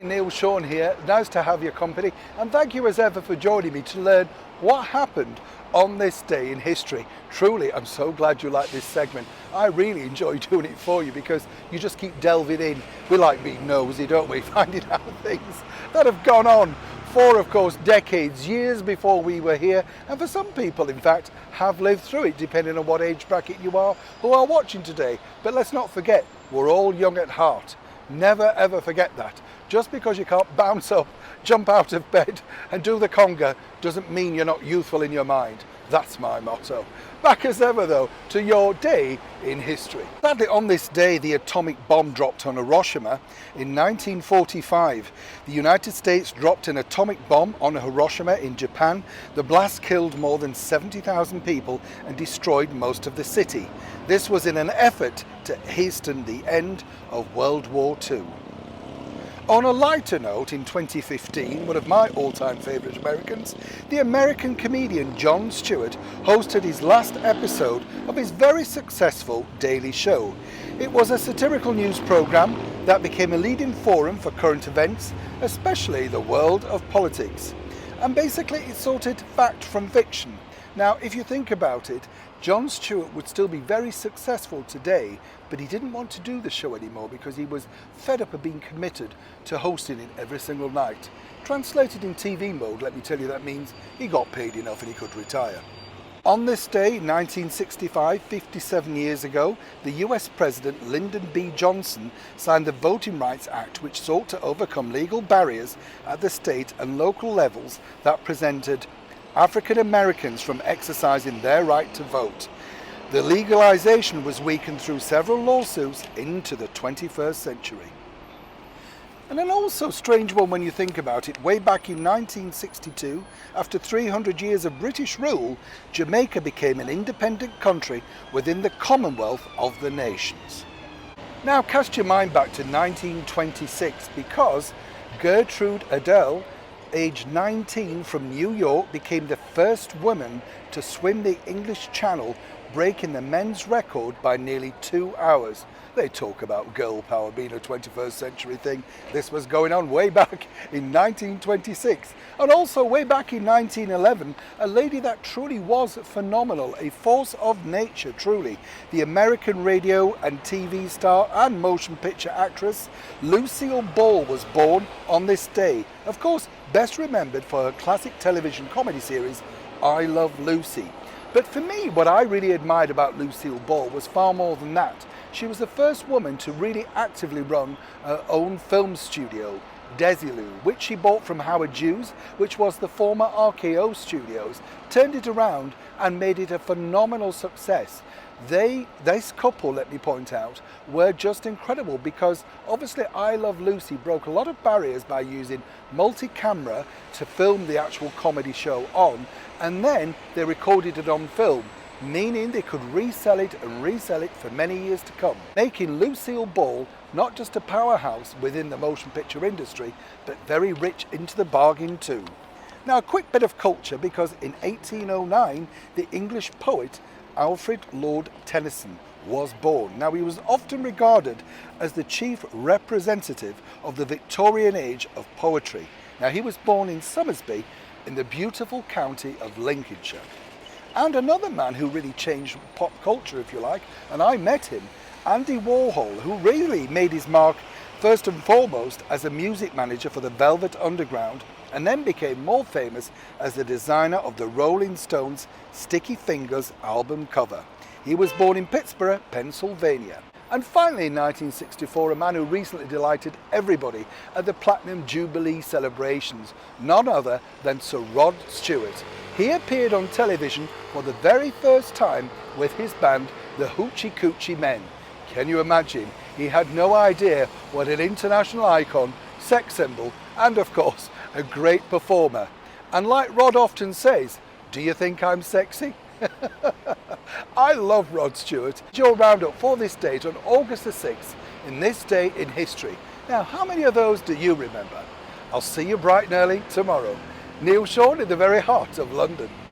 Neil Sean here, nice to have your company, and thank you as ever for joining me to learn what happened on this day in history. Truly, I'm so glad you like this segment. I really enjoy doing it for you because you just keep delving in. We like being nosy, don't we? Finding out things that have gone on for, of course, decades, years before we were here, and for some people, in fact, have lived through it, depending on what age bracket you are who are watching today. But let's not forget, we're all young at heart. Never ever forget that. Just because you can't bounce up, jump out of bed and do the conga doesn't mean you're not youthful in your mind. That's my motto. Back as ever though to your day in history. Sadly, on this day the atomic bomb dropped on Hiroshima in 1945. The United States dropped an atomic bomb on Hiroshima in Japan. The blast killed more than 70,000 people and destroyed most of the city. This was in an effort to hasten the end of World War II. On a lighter note, in 2015, one of my all-time favourite Americans, the American comedian Jon Stewart hosted his last episode of his very successful Daily Show. It was a satirical news programme that became a leading forum for current events, especially the world of politics. And basically it sorted fact from fiction. Now, if you think about it, Jon Stewart would still be very successful today, but he didn't want to do the show anymore because he was fed up of being committed to hosting it every single night. Translated in TV mode, let me tell you, that means he got paid enough and he could retire. On this day, 1965, 57 years ago, the US President Lyndon B. Johnson signed the Voting Rights Act, which sought to overcome legal barriers at the state and local levels that prevented African Americans from exercising their right to vote. The legalization was weakened through several lawsuits into the 21st century. And an also strange one when you think about it, way back in 1962, after 300 years of British rule, Jamaica became an independent country within the Commonwealth of the Nations. Now cast your mind back to 1926 because Gertrude Adele, aged 19, from New York, became the first woman to swim the English Channel, breaking the men's record by nearly 2 hours. They talk about girl power being a 21st century thing. This was going on way back in 1926. And also way back in 1911, a lady that truly was phenomenal, a force of nature truly. The American radio and TV star and motion picture actress Lucille Ball was born on this day. Of course, best remembered for her classic television comedy series, I Love Lucy. But for me, what I really admired about Lucille Ball was far more than that. She was the first woman to really actively run her own film studio, Desilu, which she bought from Howard Hughes, which was the former RKO Studios, turned it around and made it a phenomenal success. This couple, let me point out, were just incredible because obviously I Love Lucy broke a lot of barriers by using multi-camera to film the actual comedy show on, and then they recorded it on film, meaning they could resell it and resell it for many years to come, making Lucille Ball not just a powerhouse within the motion picture industry, but very rich into the bargain too. Now a quick bit of culture, because in 1809 the English poet Alfred Lord Tennyson was born. Now he was often regarded as the chief representative of the Victorian age of poetry. Now he was born in Somersby in the beautiful county of Lincolnshire. And another man who really changed pop culture, if you like, and I met him, Andy Warhol, who really made his mark first and foremost as a music manager for the Velvet Underground, and then became more famous as the designer of the Rolling Stones' Sticky Fingers album cover. He was born in Pittsburgh, Pennsylvania. And finally in 1964, a man who recently delighted everybody at the Platinum Jubilee celebrations, none other than Sir Rod Stewart. He appeared on television for the very first time with his band, the Hoochie Coochie Men. Can you imagine? He had no idea what an international icon, sex symbol, and of course, a great performer. And like Rod often says, do you think I'm sexy? I love Rod Stewart. Your roundup for this date on August the 6th, in this day in history. Now, how many of those do you remember? I'll see you bright and early tomorrow. Neil Sean in the very heart of London.